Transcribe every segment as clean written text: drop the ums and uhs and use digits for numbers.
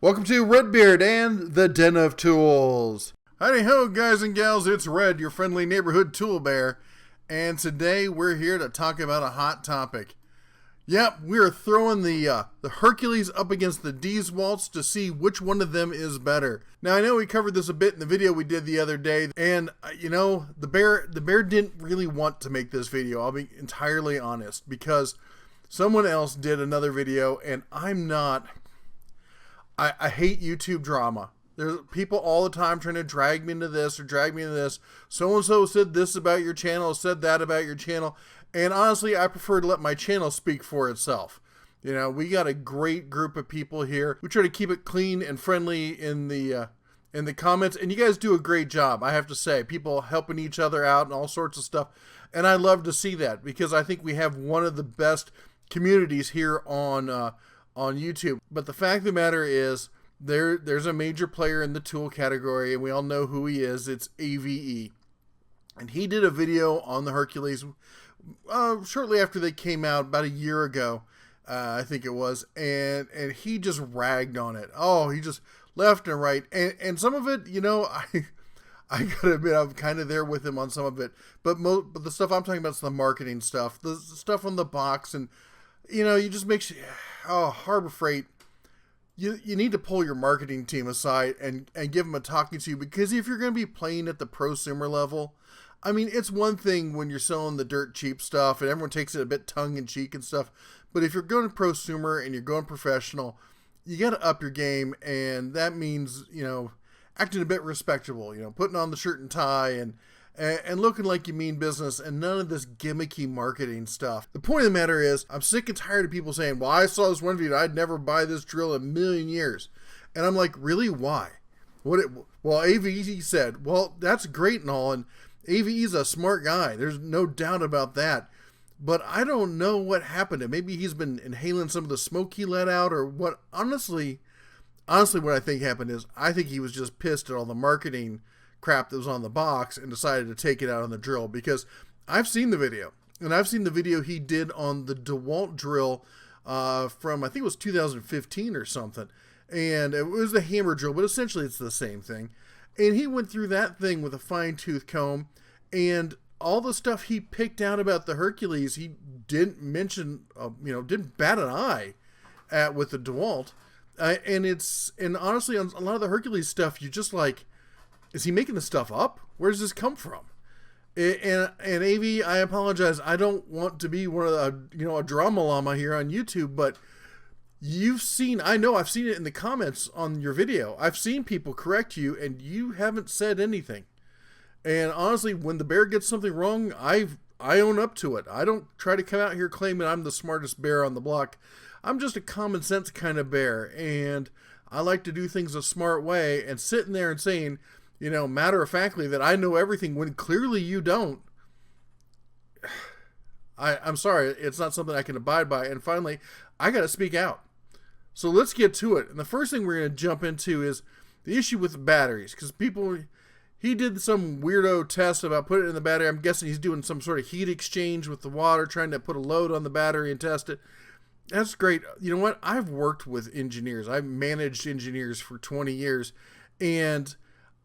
Welcome to Redbeard and the Den of Tools. Howdy ho, guys and gals, it's Red, your friendly neighborhood tool bear, and today we're here to talk about a hot topic. Yep, we're throwing the Hercules up against the DeWALTs to see which one of them is better. Now, I know we covered this a bit in the video we did the other day, and you know, the bear didn't really want to make this video, I'll be entirely honest, because someone else did another video, and I'm not... I hate YouTube drama. There's people all the time trying to drag me into this or drag me into this. So-and-so said this about your channel, said that about your channel. And honestly, I prefer to let my channel speak for itself. You know, we got a great group of people here. We try to keep it clean and friendly in the comments. And you guys do a great job, I have to say. People helping each other out and all sorts of stuff. And I love to see that because I think we have one of the best communities here on YouTube. But the fact of the matter is there's a major player in the tool category, and we all know who he is. It's AvE, and he did a video on the Hercules shortly after they came out, about a year ago, I think it was, and he just ragged on it. Oh, he just left and right, and some of it, you know, I gotta admit, I'm kind of there with him on some of it, but the stuff I'm talking about is the marketing stuff, the stuff on the box, and you know, you just makes you, oh, Harbor Freight, you need to pull your marketing team aside and give them a talking to, because if you're going to be playing at the prosumer level, I mean, it's one thing when you're selling the dirt cheap stuff and everyone takes it a bit tongue-in-cheek and stuff, but if you're going prosumer and you're going professional, you got to up your game, and that means, you know, acting a bit respectable, you know, putting on the shirt and tie and looking like you mean business, and none of this gimmicky marketing stuff. The point of the matter is, I'm sick and tired of people saying, well, I saw this one video, I'd never buy this drill in a million years. And I'm like, really, why? Well, AvE said, well, that's great and all, and AvE's a smart guy, there's no doubt about that. But I don't know what happened. And maybe he's been inhaling some of the smoke he let out, or what. Honestly, what I think happened is, I think he was just pissed at all the marketing crap that was on the box and decided to take it out on the drill, because I've seen the video, and I've seen the video he did on the DeWALT drill from, I think it was 2015 or something, and it was the hammer drill, but essentially it's the same thing, and he went through that thing with a fine-tooth comb, and all the stuff he picked out about the Hercules, he didn't mention, you know, didn't bat an eye at with the DeWALT, and honestly, on a lot of the Hercules stuff, you just like, is he making this stuff up? Where does this come from? And AvE, I apologize. I don't want to be one of the, you know, a drama llama here on YouTube, but you've seen, I know I've seen it in the comments on your video. I've seen people correct you, and you haven't said anything. And honestly, when the bear gets something wrong, I own up to it. I don't try to come out here claiming I'm the smartest bear on the block. I'm just a common sense kind of bear, and I like to do things a smart way, and sitting there and saying, you know, matter-of-factly that I know everything when clearly you don't. I'm sorry, it's not something I can abide by. And finally, I got to speak out. So let's get to it. And the first thing we're going to jump into is the issue with the batteries. Because he did some weirdo test about putting it in the battery. I'm guessing he's doing some sort of heat exchange with the water, trying to put a load on the battery and test it. That's great. You know what? I've worked with engineers. I've managed engineers for 20 years. And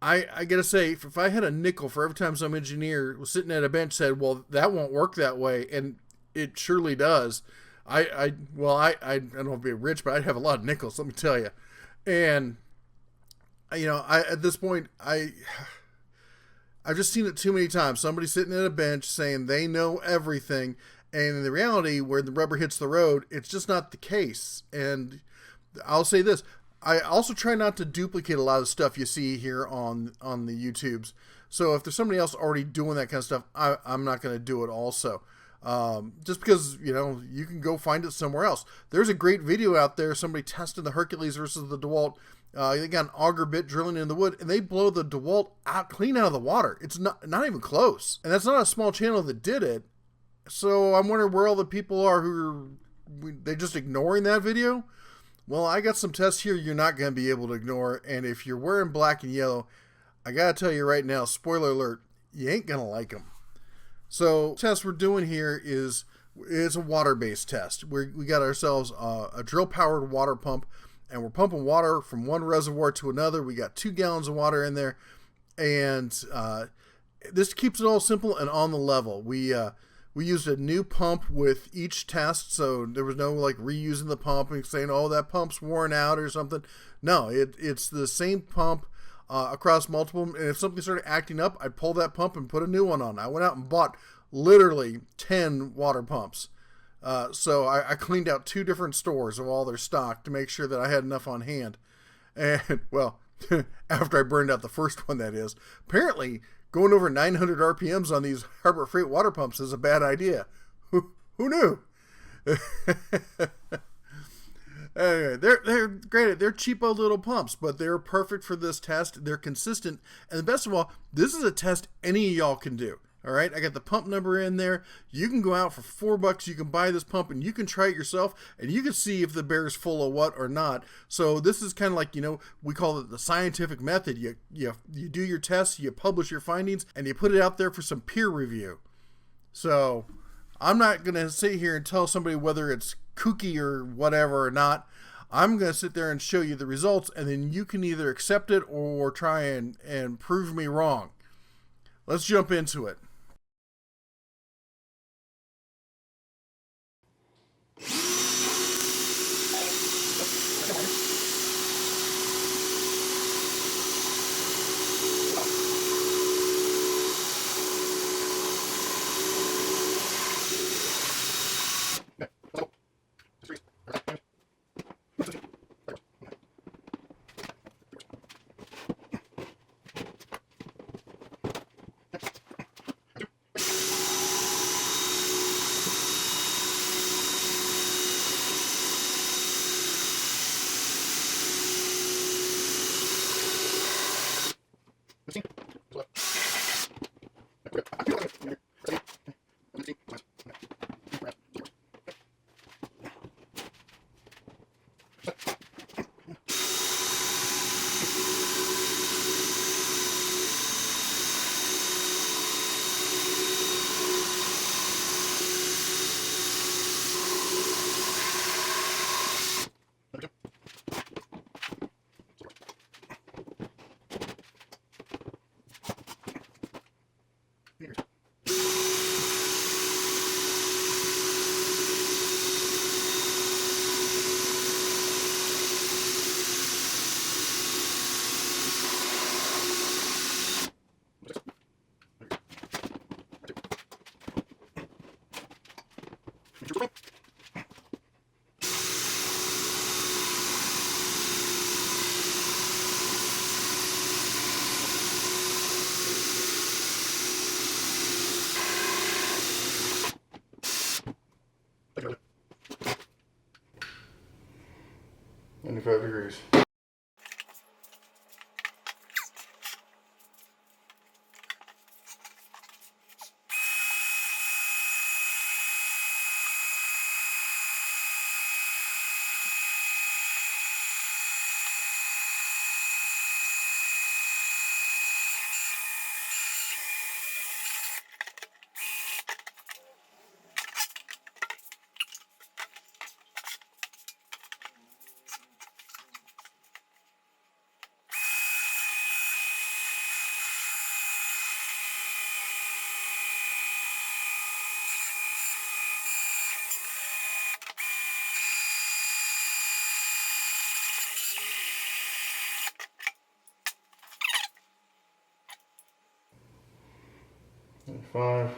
I gotta say, if I had a nickel for every time some engineer was sitting at a bench said, well, that won't work that way, and it surely does. I don't know if I'd be rich, but I'd have a lot of nickels, let me tell you. And, you know, at this point, I've just seen it too many times. Somebody sitting at a bench saying they know everything, and in the reality, where the rubber hits the road, it's just not the case. And I'll say this, I also try not to duplicate a lot of stuff you see here on the YouTubes. So if there's somebody else already doing that kind of stuff, I'm not going to do it also. Just because, you know, you can go find it somewhere else. There's a great video out there, somebody testing the Hercules versus the DeWALT. They got an auger bit drilling in the wood, and they blow the DeWALT out clean out of the water. It's not even close. And that's not a small channel that did it. So I'm wondering where all the people are they just ignoring that video. Well, I got some tests here you're not going to be able to ignore, and if you're wearing black and yellow, I got to tell you right now, spoiler alert, you ain't going to like them. So, the test we're doing here is a water-based test. We got ourselves a drill-powered water pump, and we're pumping water from one reservoir to another. We got 2 gallons of water in there, and this keeps it all simple and on the level. We used a new pump with each test, so there was no like reusing the pump and saying, oh, that pump's worn out or something. No, it's the same pump across multiple, and if something started acting up, I'd pull that pump and put a new one on. I went out and bought literally 10 water pumps. So I cleaned out 2 different stores of all their stock to make sure that I had enough on hand. And, well, after I burned out the first one, that is. Apparently, going over 900 RPMs on these Harbor Freight water pumps is a bad idea. Who knew? Anyway, they're great. They're cheapo little pumps, but they're perfect for this test. They're consistent. And the best of all, this is a test any of y'all can do. All right, I got the pump number in there. You can go out for $4. You can buy this pump and you can try it yourself, and you can see if the bear's full of what or not. So this is kind of like, we call it the scientific method. You do your tests, you publish your findings, and you put it out there for some peer review. So I'm not going to sit here and tell somebody whether it's kooky or whatever or not. I'm going to sit there and show you the results, and then you can either accept it or try and prove me wrong. Let's jump into it. Degrees. And 5.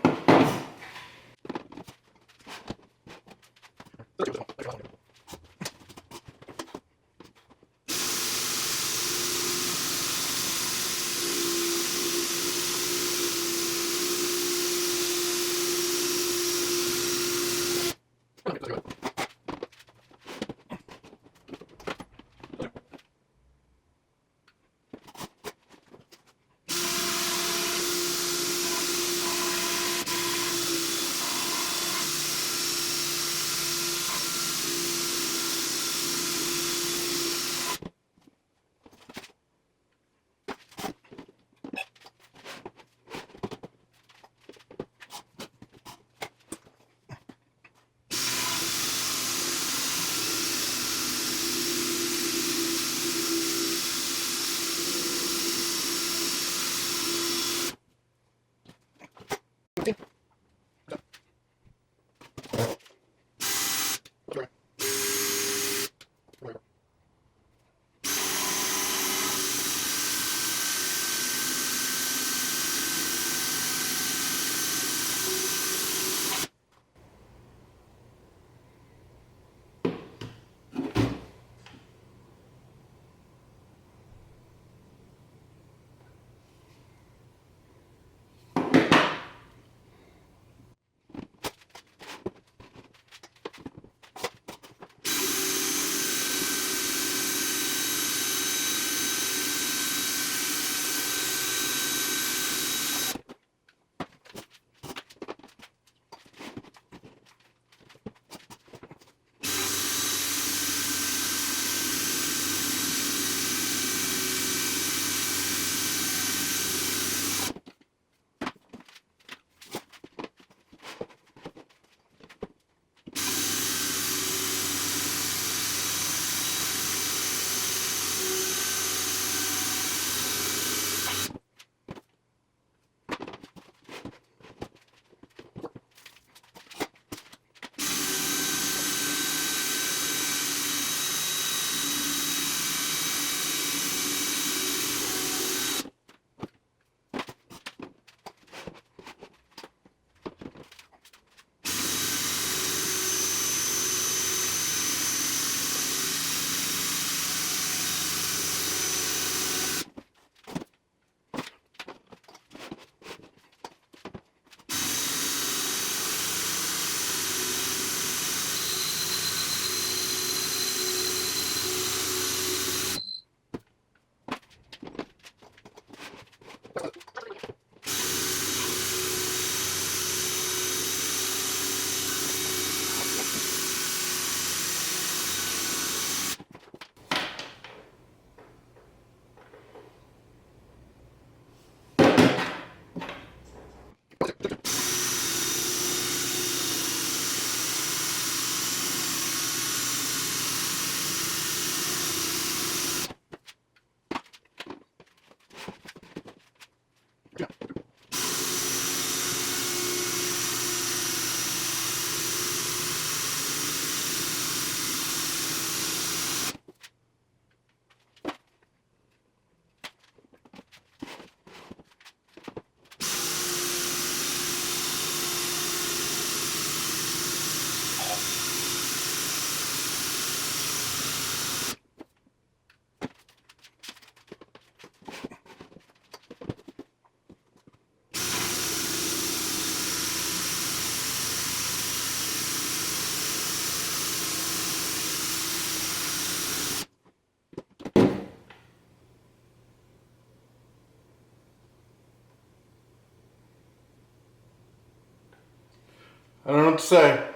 I don't know what to say.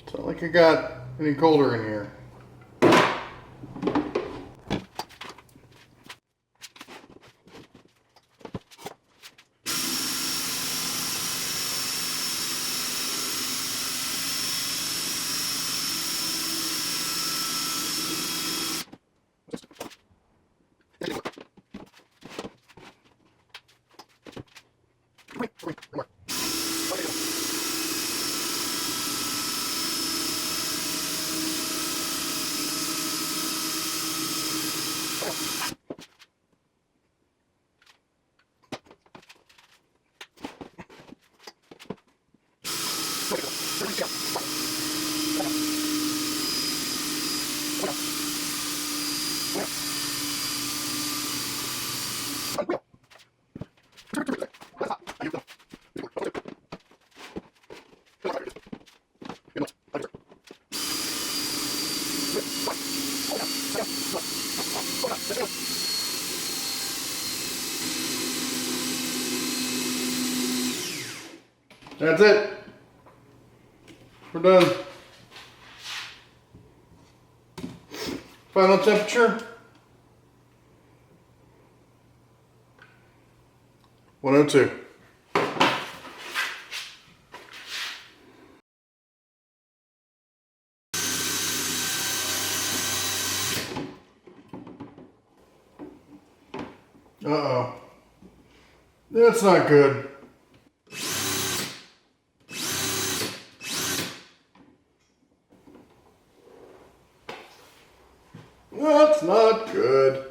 It's not like it got any colder in here. That's it. We're done. Final temperature. 102. Uh-oh. That's not good. That's not good.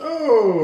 Oh.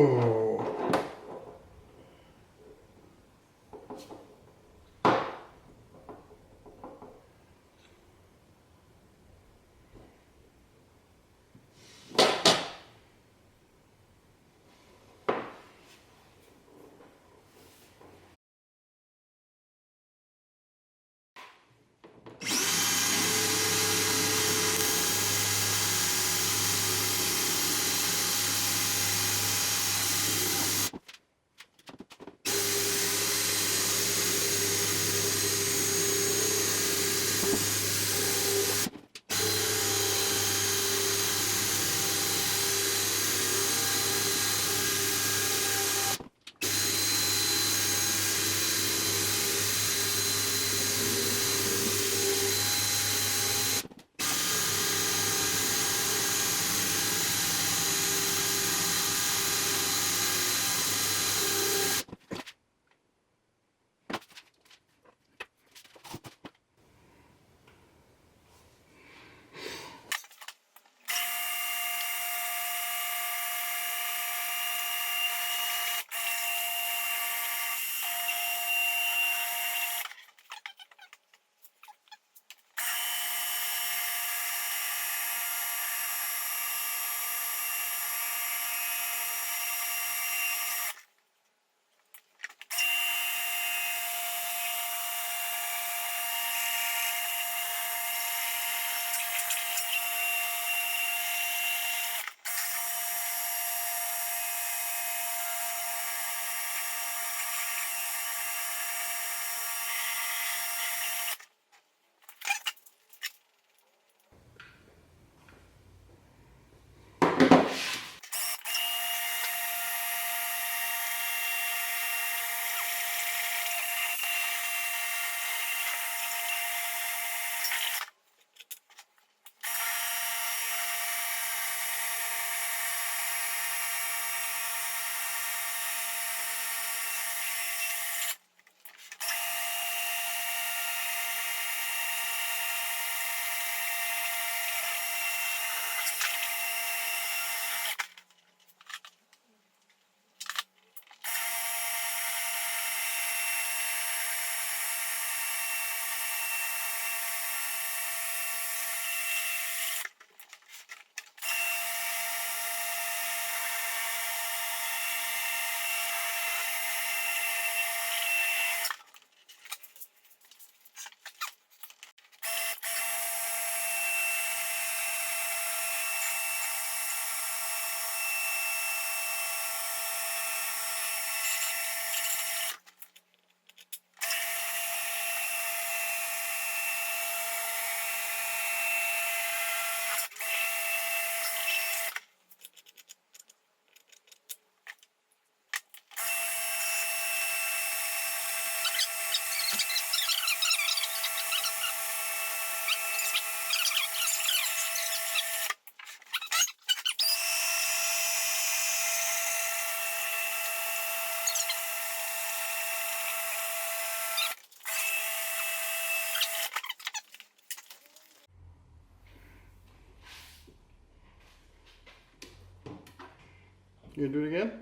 You gonna do it again?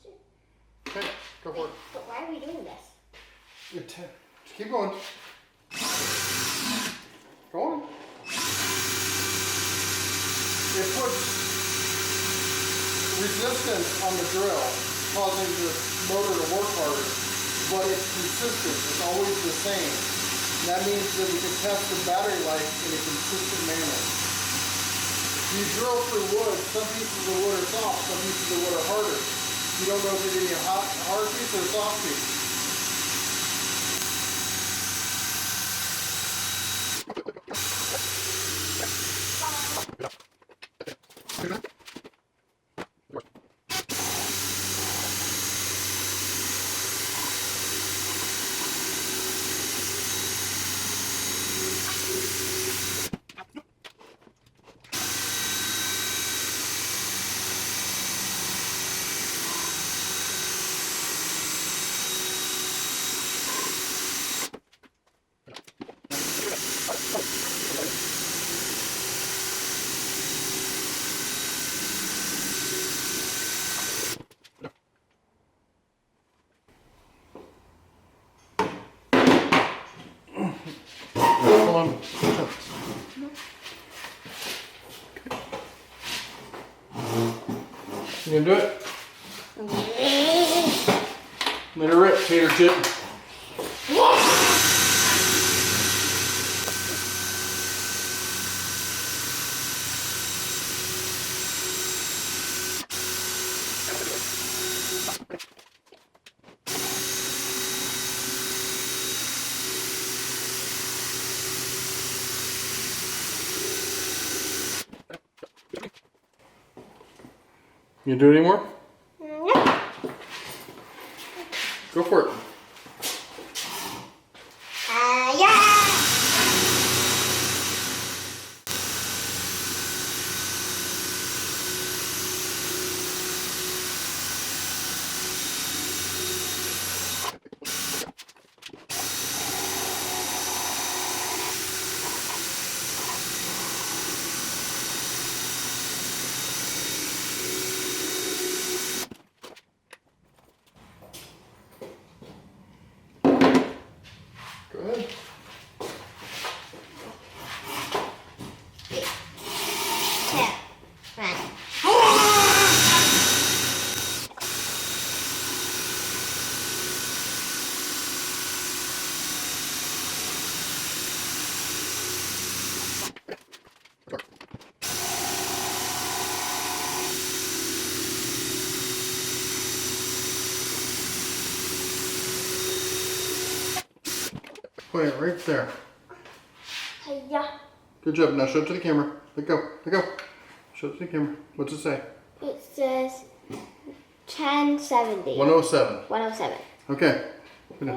Sure. Okay, go for it. But why are we doing this? Just keep going. Go on. It puts resistance on the drill, causing the motor to work harder, but it's consistent. It's always the same. And that means that we can test the battery life in a consistent manner. You drill through wood, some pieces of wood are soft, some pieces of wood are harder. You don't know if you're getting a hard piece or a soft piece. Hold on. You gonna do it? Let her rip, tater chip. You gonna do it anymore? Yeah. Go for it. Yeah. Go ahead. Put it right there. Yeah. Good job. Now show it to the camera. Let go. Let go. Show it to the camera. What's it say? It says 1070. 107. 107. Okay. Did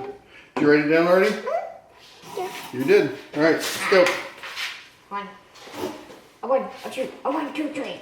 you write it down already? Yeah. You did. All right. Let's go. 1, 2, 1, 2, 3.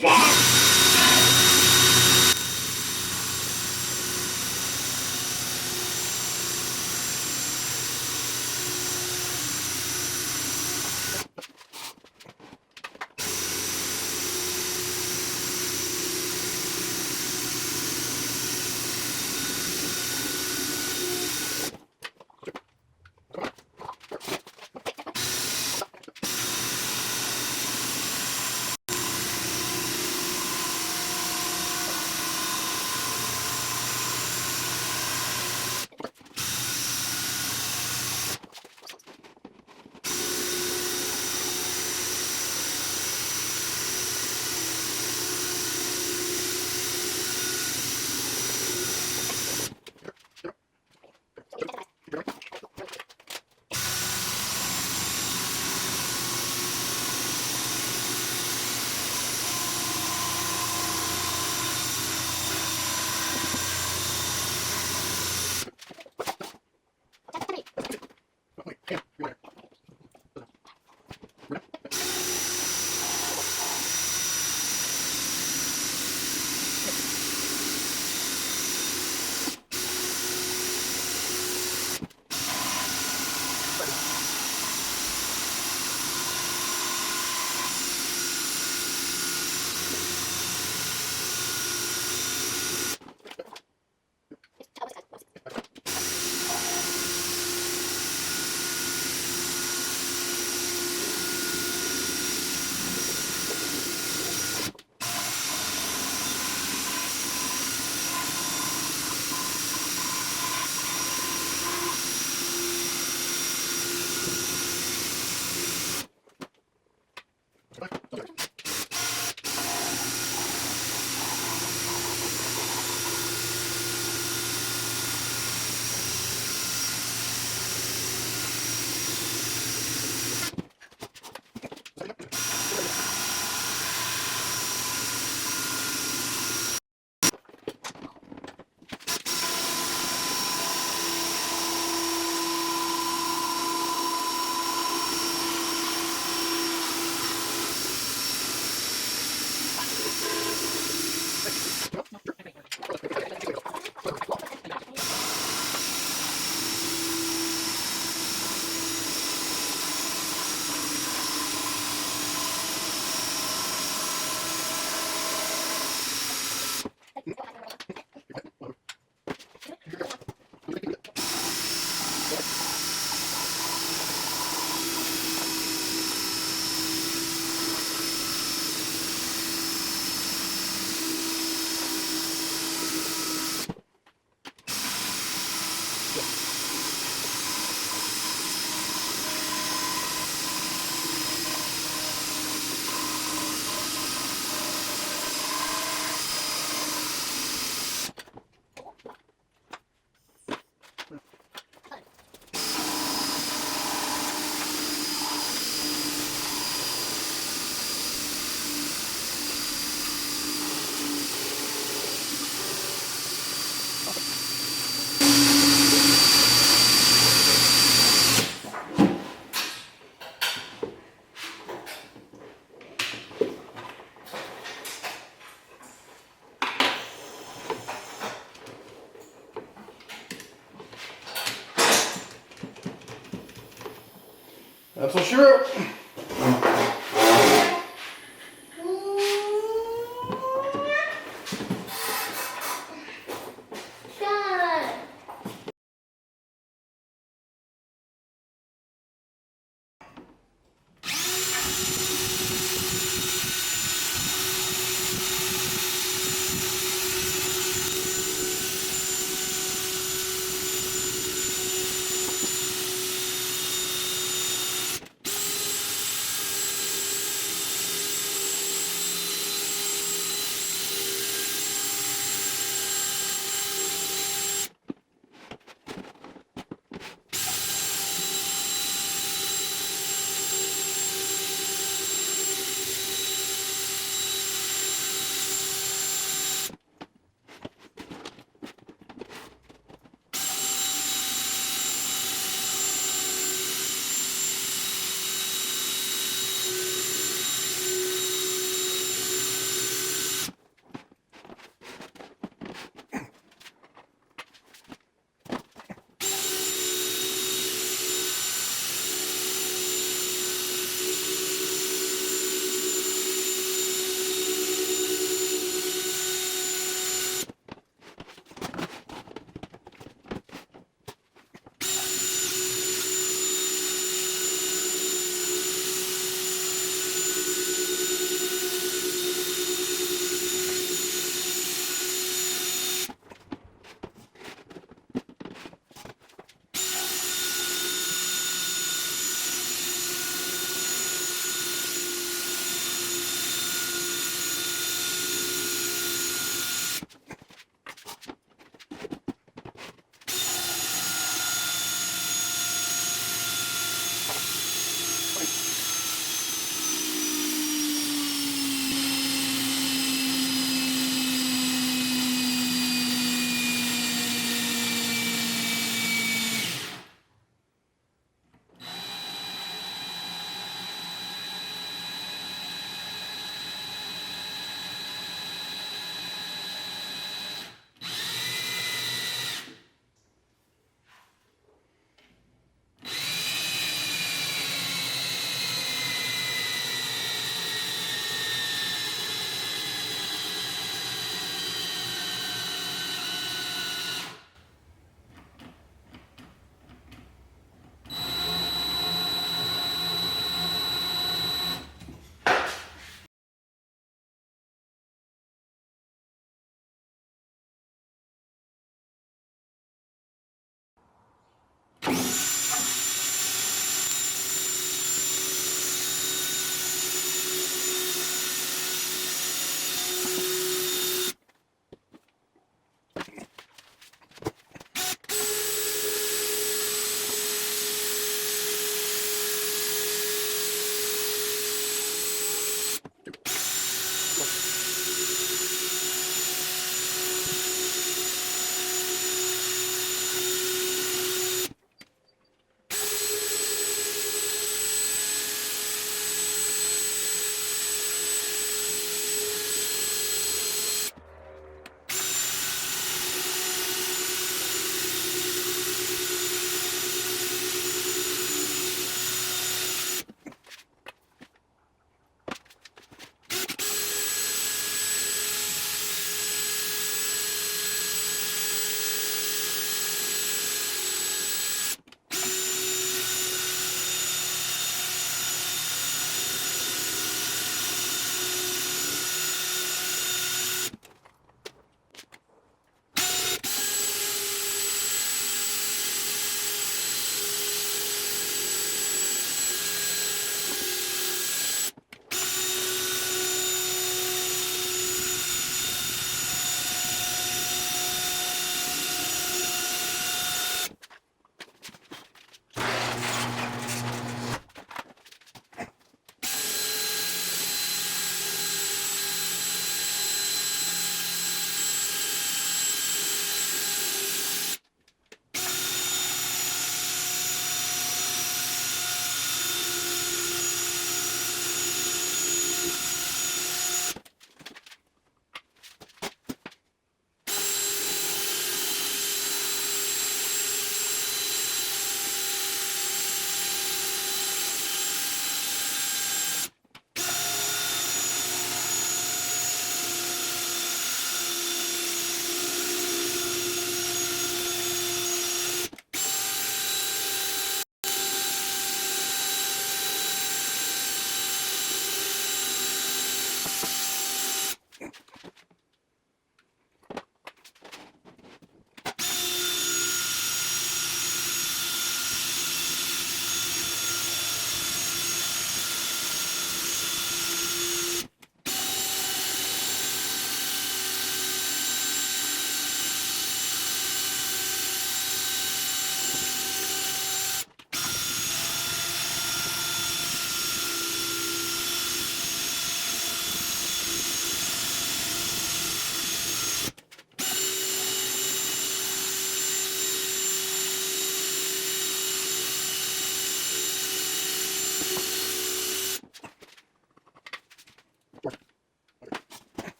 That's for sure. Done.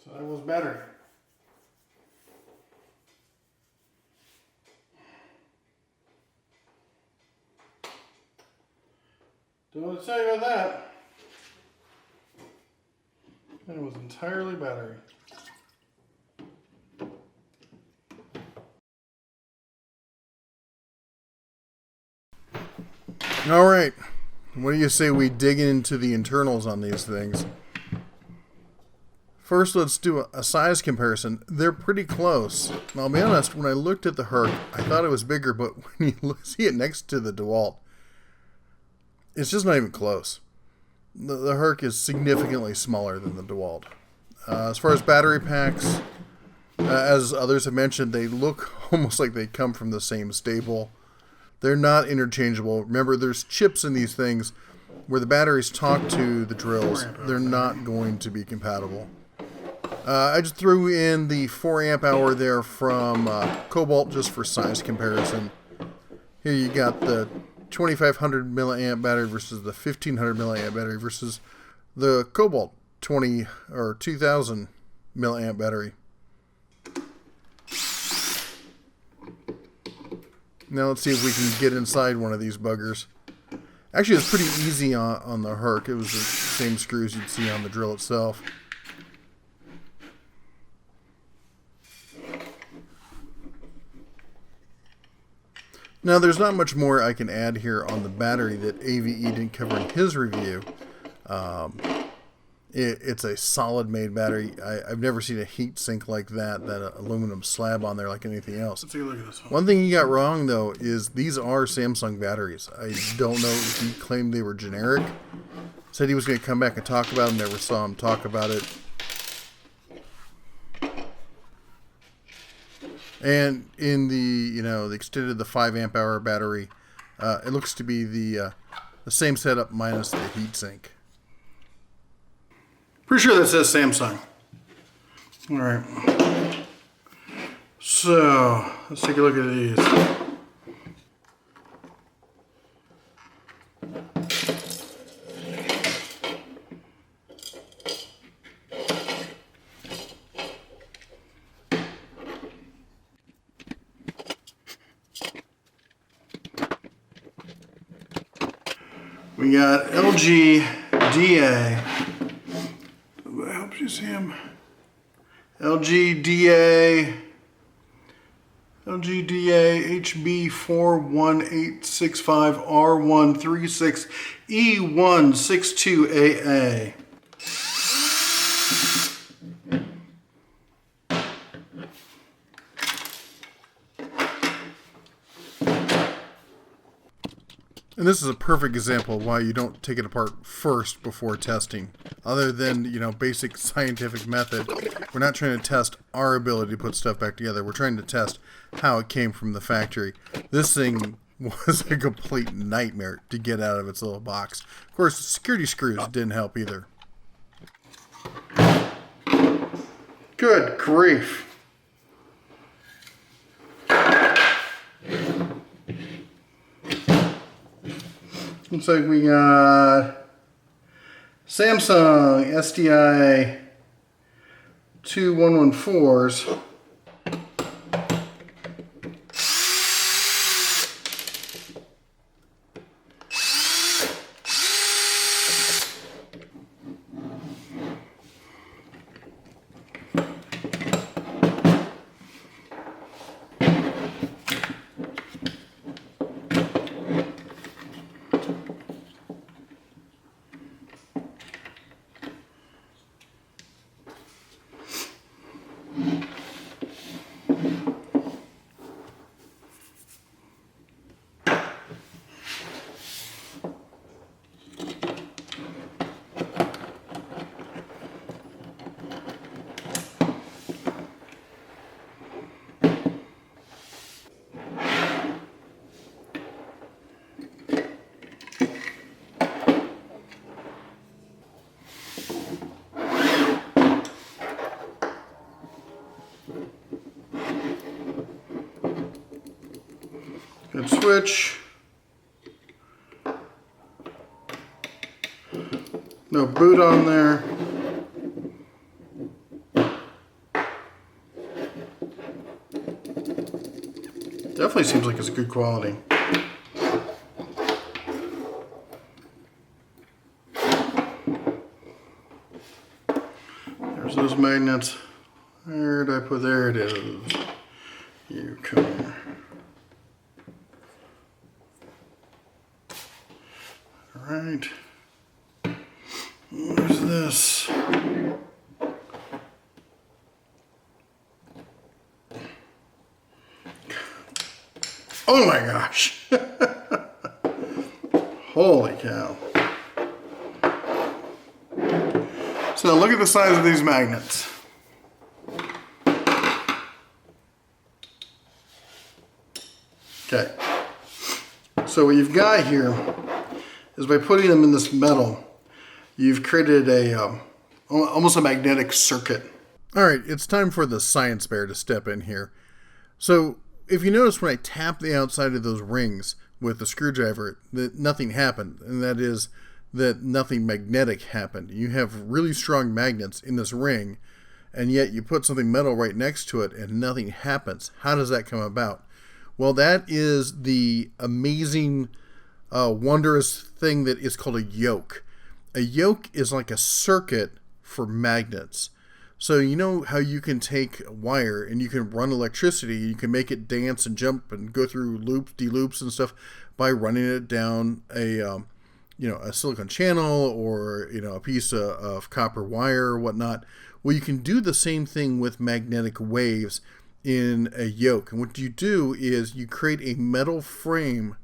So that was better. Don't want to tell you about that. It was entirely battery. All right. What do you say we dig into the internals on these things? First, let's do a size comparison. They're pretty close. And I'll be honest, when I looked at the Herc, I thought it was bigger, but when you see it next to the DeWALT, it's just not even close. The Herc is significantly smaller than the DeWALT. As far as battery packs, as others have mentioned, they look almost like they come from the same stable. They're not interchangeable. Remember, there's chips in these things where the batteries talk to the drills. They're not going to be compatible. I just threw in the 4 amp hour there from Cobalt just for size comparison. Here you got the 2500 milliamp battery versus the 1500 milliamp battery versus the Cobalt 20 or 2000 milliamp battery. Now let's see if we can get inside one of these buggers. Actually, it's pretty easy on the Herc. It was the same screws you'd see on the drill itself. Now, there's not much more I can add here on the battery that AvE didn't cover in his review. It's a solid-made battery. I've never seen a heat sink like that aluminum slab on there like anything else. Let's take a look at this one. One thing he got wrong, though, is these are Samsung batteries. I don't know if he claimed they were generic. Said he was going to come back and talk about them. Never saw him talk about it. And in the extended the 5 amp hour battery, it looks to be the same setup minus the heatsink. Pretty sure that says Samsung. All right. So let's take a look at these. We got LG DA. I hope you see him. LG DA LGDA HB4165R136E162AA. And this is a perfect example of why you don't take it apart first before testing. Other than, basic scientific method, we're not trying to test our ability to put stuff back together. We're trying to test how it came from the factory. This thing was a complete nightmare to get out of its little box. Of course, security screws didn't help either. Good grief. Looks like we got Samsung SDI 2114s. Good switch. No boot on there. Definitely seems like it's good quality. There's those magnets. Where did I put? There it is. You come here. All right. Where's this? Oh my gosh. Holy cow. So look at the size of these magnets. Okay. So what you've got here is by putting them in this metal, you've created a almost a magnetic circuit. All right, it's time for the science bear to step in here. So if you notice when I tap the outside of those rings with the screwdriver, that nothing happened, and that is that nothing magnetic happened. You have really strong magnets in this ring, and yet you put something metal right next to it and nothing happens. How does that come about? Well, that is the amazing, wondrous thing that is called a yoke. A yoke is like a circuit for magnets. So you know how you can take a wire and you can run electricity, you can make it dance and jump and go through loops, de-loops and stuff by running it down a silicon channel or a piece of copper wire or whatnot. Well, you can do the same thing with magnetic waves in a yoke. And what you do is you create a metal frame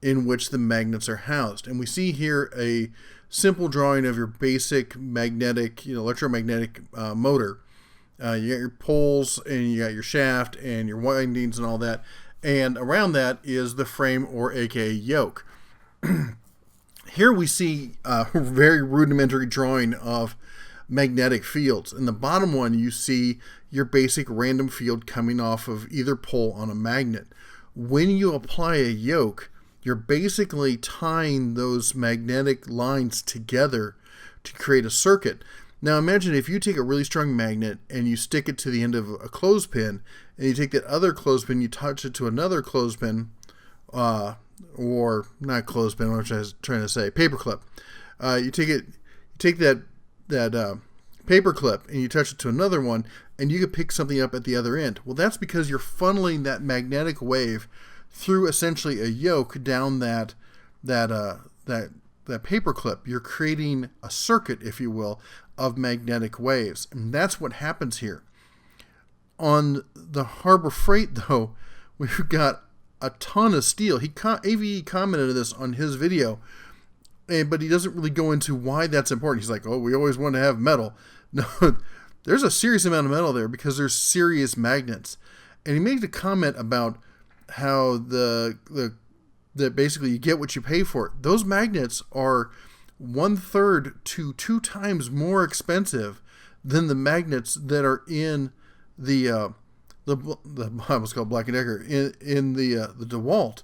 in which the magnets are housed. And we see here a simple drawing of your basic magnetic, electromagnetic motor. You got your poles and you got your shaft and your windings and all that. And around that is the frame, or aka yoke. Here we see a very rudimentary drawing of magnetic fields. In the bottom one, you see your basic random field coming off of either pole on a magnet. When you apply a yoke, you're basically tying those magnetic lines together to create a circuit. Now imagine if you take a really strong magnet and you stick it to the end of a clothespin, and you take that other clothespin, you touch it to another clothespin, or not clothespin, what I was trying to say, paperclip. You take that paper clip and you touch it to another one, and you could pick something up at the other end. Well, that's because you're funneling that magnetic wave through essentially a yoke down that paper clip. You're creating a circuit, if you will, of magnetic waves, and that's what happens here. On the Harbor Freight, though, we've got a ton of steel. AvE commented on this on his video, but he doesn't really go into why that's important. He's like, oh, we always want to have metal. No, there's a serious amount of metal there because there's serious magnets. And he made a comment about how that basically you get what you pay for. Those magnets are 1/3 to 2 times more expensive than the magnets that are in the I almost called Black & Decker in the DeWALT.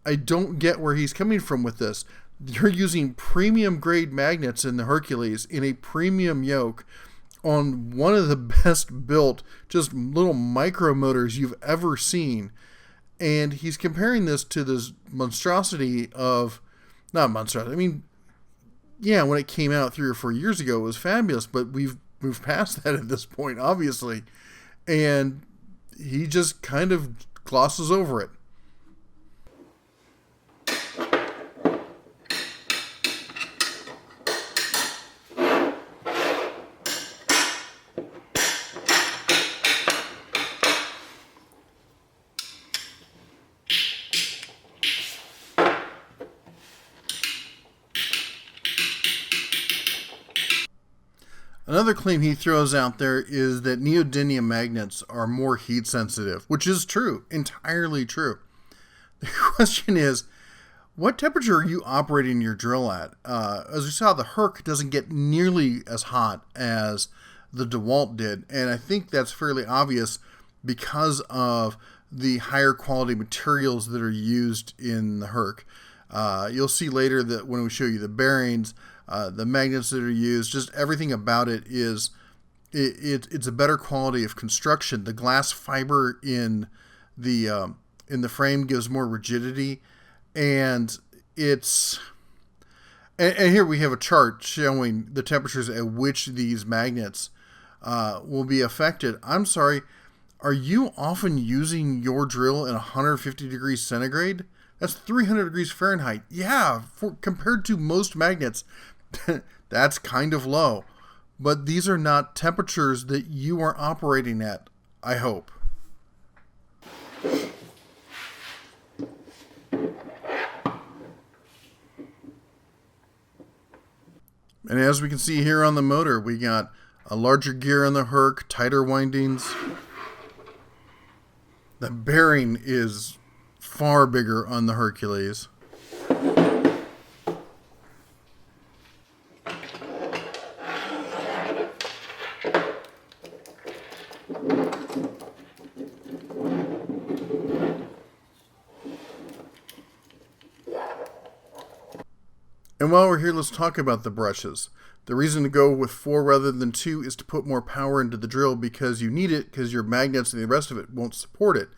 I don't get where he's coming from with this. You're using premium grade magnets in the Hercules in a premium yoke on one of the best built just little micro motors you've ever seen. And he's comparing this to this monstrosity of, not monstrosity, I mean, yeah, when it came out 3 or 4 years ago, it was fabulous, but we've moved past that at this point, obviously. And he just kind of glosses over it. Another claim he throws out there is that neodymium magnets are more heat sensitive, which is true, entirely true. The question is, what temperature are you operating your drill at? As we saw, the Herc doesn't get nearly as hot as the DeWALT did, and I think that's fairly obvious because of the higher quality materials that are used in the Herc. You'll see later that when we show you the bearings, the magnets that are used, just everything about it is, it's a better quality of construction. The glass fiber in the frame gives more rigidity, and and here we have a chart showing the temperatures at which these magnets will be affected. I'm sorry, are you often using your drill at 150 degrees centigrade? That's 300 degrees Fahrenheit. Yeah, compared to most magnets, that's kind of low. But these are not temperatures that you are operating at, I hope. And as we can see here on the motor, we got a larger gear on the Herc, tighter windings. The bearing is far bigger on the Hercules. And while we're here, let's talk about the brushes. The reason to go with 4 rather than 2 is to put more power into the drill because you need it, because your magnets and the rest of it won't support it.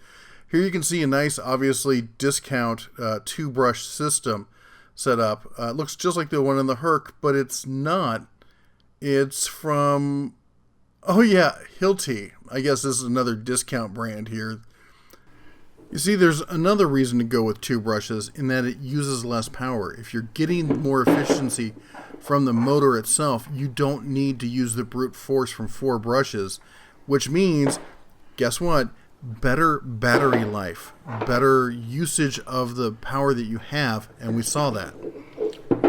Here you can see a nice, obviously, discount 2-brush system set up. It looks just like the one in the Herc, but it's not. It's from, oh yeah, Hilti. I guess this is another discount brand here. You see, there's another reason to go with 2 brushes in that it uses less power. If you're getting more efficiency from the motor itself, you don't need to use the brute force from 4 brushes, which means, guess what? Better battery life, better usage of the power that you have, and we saw that. What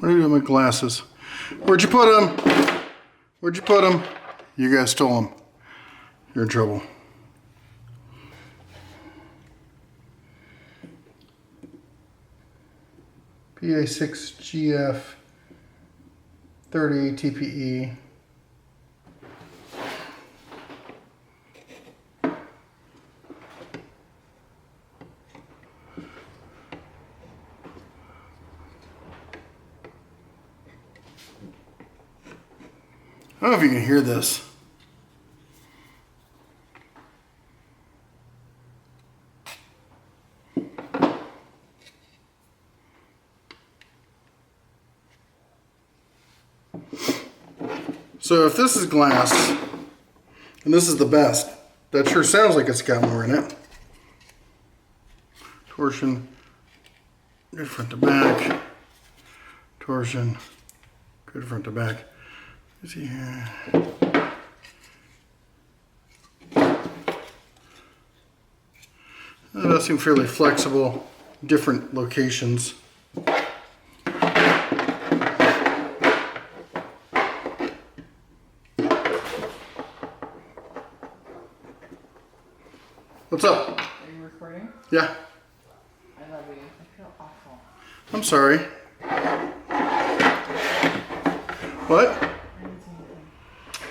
are you doing with my glasses? Where'd you put them? Where'd you put them? You guys stole them. You're in trouble. PA6GF 30 TPE. I don't know if you can hear this. So if this is glass, and this is the best, that sure sounds like it's got more in it. Torsion, good front to back. Torsion, good front to back. Let's see here. That does seem fairly flexible, different locations. What's up? Are you recording? Yeah. I love you. I feel awful. I'm sorry. What? I didn't say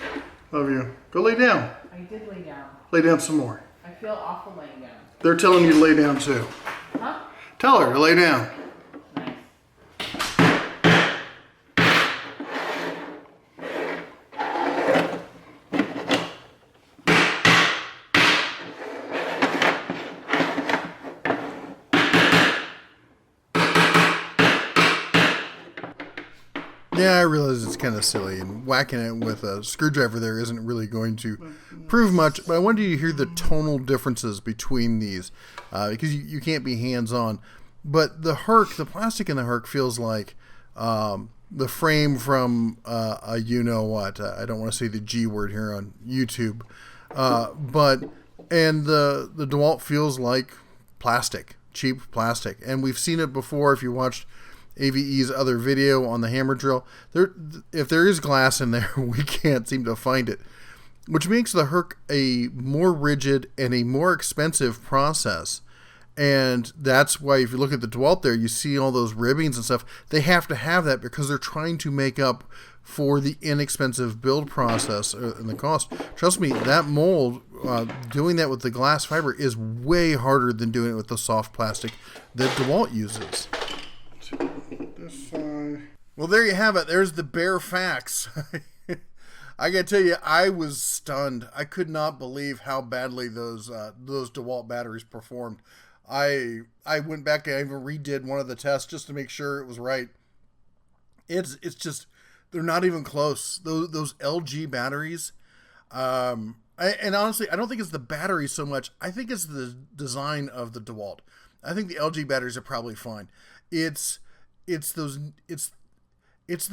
anything. Love you. Go lay down. I did lay down. Lay down some more. I feel awful laying down. They're telling you to lay down too. Huh? Tell her to lay down. Nice. Yeah, I realize it's kind of silly, and whacking it with a screwdriver there isn't really going to prove much, but I wanted you to hear the tonal differences between these, because you can't be hands-on. But the Herc, the plastic in the Herc feels like the frame from a you-know-what. I don't want to say the G word here on YouTube. And the DeWALT feels like plastic, cheap plastic. And we've seen it before if you watched AvE's other video on the hammer drill. If there is glass in there, we can't seem to find it, which makes the Herc a more rigid and a more expensive process. And that's why if you look at the DeWALT there, you see all those ribbings and stuff. They have to have that because they're trying to make up for the inexpensive build process and the cost. Trust me, that mold, doing that with the glass fiber is way harder than doing it with the soft plastic that DeWALT uses. This side. Well, there you have it. There's the bare facts. I gotta tell you, I was stunned. I could not believe how badly those DeWALT batteries performed. I went back and I even redid one of the tests just to make sure it was right. It's just, they're not even close. Those LG batteries. And honestly, I don't think it's the battery so much. I think it's the design of the DeWALT. I think the LG batteries are probably fine. It's the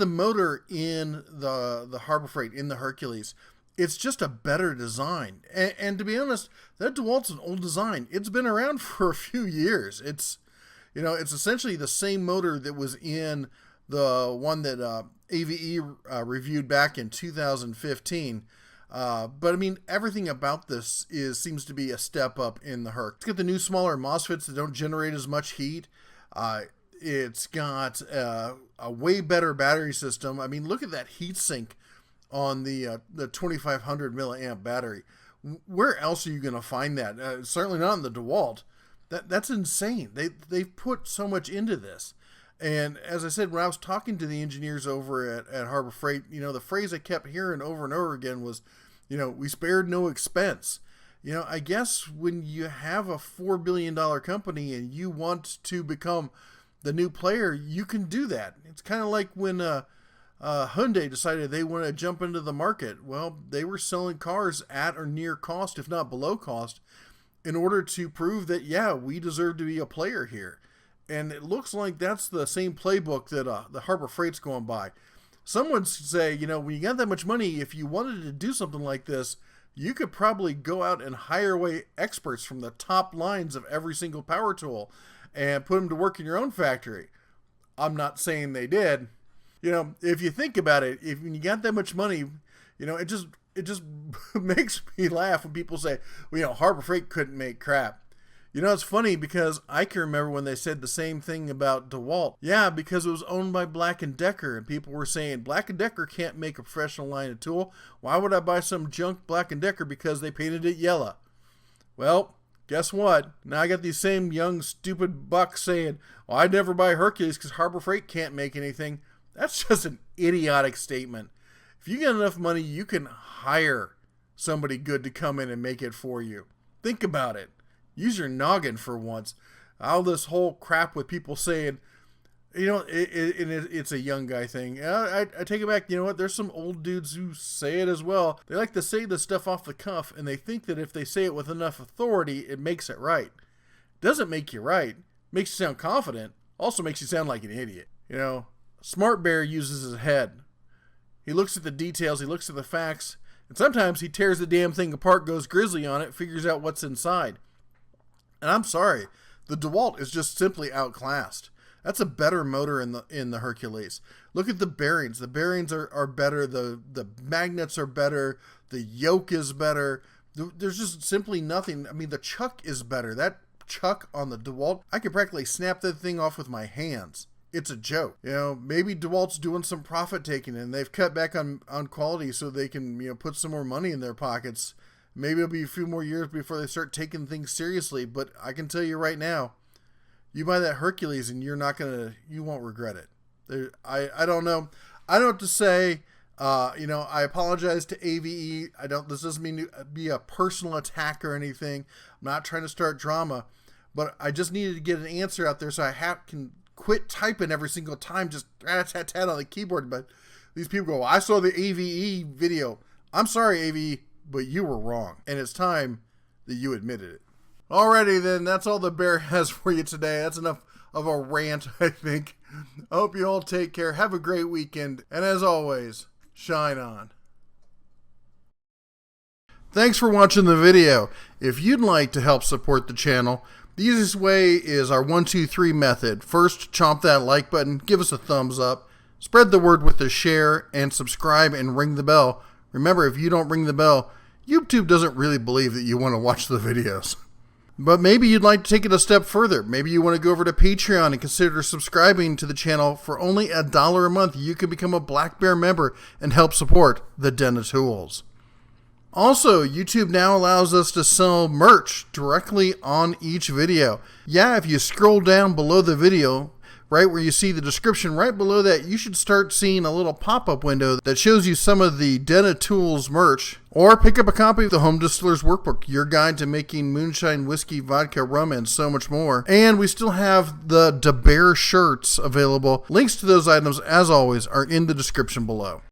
motor in the Harbor Freight, in the Hercules. It's just a better design. And to be honest, that DeWalt's an old design. It's been around for a few years. It's essentially the same motor that was in the one that AvE reviewed back in 2015. But I mean, everything about this seems to be a step up in the Herc. It's got the new smaller MOSFETs that don't generate as much heat. It's got a way better battery system. I mean, look at that heat sink on the 2500 milliamp battery. Where else are you going to find that? Certainly not in the DeWalt. That's insane. They've put so much into this. And as I said, when I was talking to the engineers over at Harbor Freight, the phrase I kept hearing over and over again was, we spared no expense. I guess when you have a $4 billion company and you want to become the new player, you can do that. It's kind of like when Hyundai decided they want to jump into the market. Well, they were selling cars at or near cost, if not below cost, in order to prove that, yeah, we deserve to be a player here. And it looks like that's the same playbook that the Harbor Freight's going by. Some would say, when you got that much money, if you wanted to do something like this, you could probably go out and hire away experts from the top lines of every single power tool and put them to work in your own factory. I'm not saying they did. If you think about it, if you got that much money, it just makes me laugh when people say, well, Harbor Freight couldn't make crap. It's funny because I can remember when they said the same thing about DeWalt. Yeah, because it was owned by Black & Decker, and people were saying, Black & Decker can't make a professional line of tool. Why would I buy some junk Black & Decker because they painted it yellow? Well, guess what? Now I got these same young, stupid bucks saying, well, I'd never buy Hercules because Harbor Freight can't make anything. That's just an idiotic statement. If you get enough money, you can hire somebody good to come in and make it for you. Think about it. Use your noggin for once. All this whole crap with people saying, You know, it's a young guy thing. I take it back. You know what? There's some old dudes who say it as well. They like to say this stuff off the cuff, and they think that if they say it with enough authority, it makes it right. Doesn't make you right. Makes you sound confident. Also makes you sound like an idiot. You know, Smart Bear uses his head. He looks at the details. He looks at the facts. And sometimes he tears the damn thing apart, goes grizzly on it, figures out what's inside. And I'm sorry. The DeWALT is just simply outclassed. That's a better motor in the Hercules. Look at the bearings. The bearings are better. The magnets are better. The yoke is better. There's just simply nothing. I mean, the chuck is better. That chuck on the DeWALT, I could practically snap that thing off with my hands. It's a joke. You know, maybe DeWalt's doing some profit taking and they've cut back on quality so they can, you know, put some more money in their pockets. Maybe it'll be a few more years before they start taking things seriously. But I can tell you right now, you buy that Hercules and you won't regret it. I don't know. I don't know what to say. You know, I apologize to AvE. This doesn't mean to be a personal attack or anything. I'm not trying to start drama, but I just needed to get an answer out there so I can quit typing every single time, just tat on the keyboard. But these people go, well, I saw the AvE video. I'm sorry, AvE, but you were wrong. And it's time that you admitted it. Alrighty then, that's all the bear has for you today. That's enough of a rant, I think. I hope you all take care. Have a great weekend. And as always, shine on. Thanks for watching the video. If you'd like to help support the channel, the easiest way is our 1, 2, 3 method. First, chomp that like button, give us a thumbs up, spread the word with a share, and subscribe and ring the bell. Remember, if you don't ring the bell, YouTube doesn't really believe that you want to watch the videos. But maybe you'd like to take it a step further. Maybe you want to go over to Patreon and consider subscribing to the channel for only $1 a month. You can become a Black Bear member and help support the Den of Tools. Also, YouTube now allows us to sell merch directly on each video. Yeah, if you scroll down below the video, right where you see the description, right below that, you should start seeing a little pop-up window that shows you some of the Den of Tools merch. Or pick up a copy of the Home Distiller's Workbook, your guide to making moonshine, whiskey, vodka, rum, and so much more. And we still have the DeBear shirts available. Links to those items, as always, are in the description below.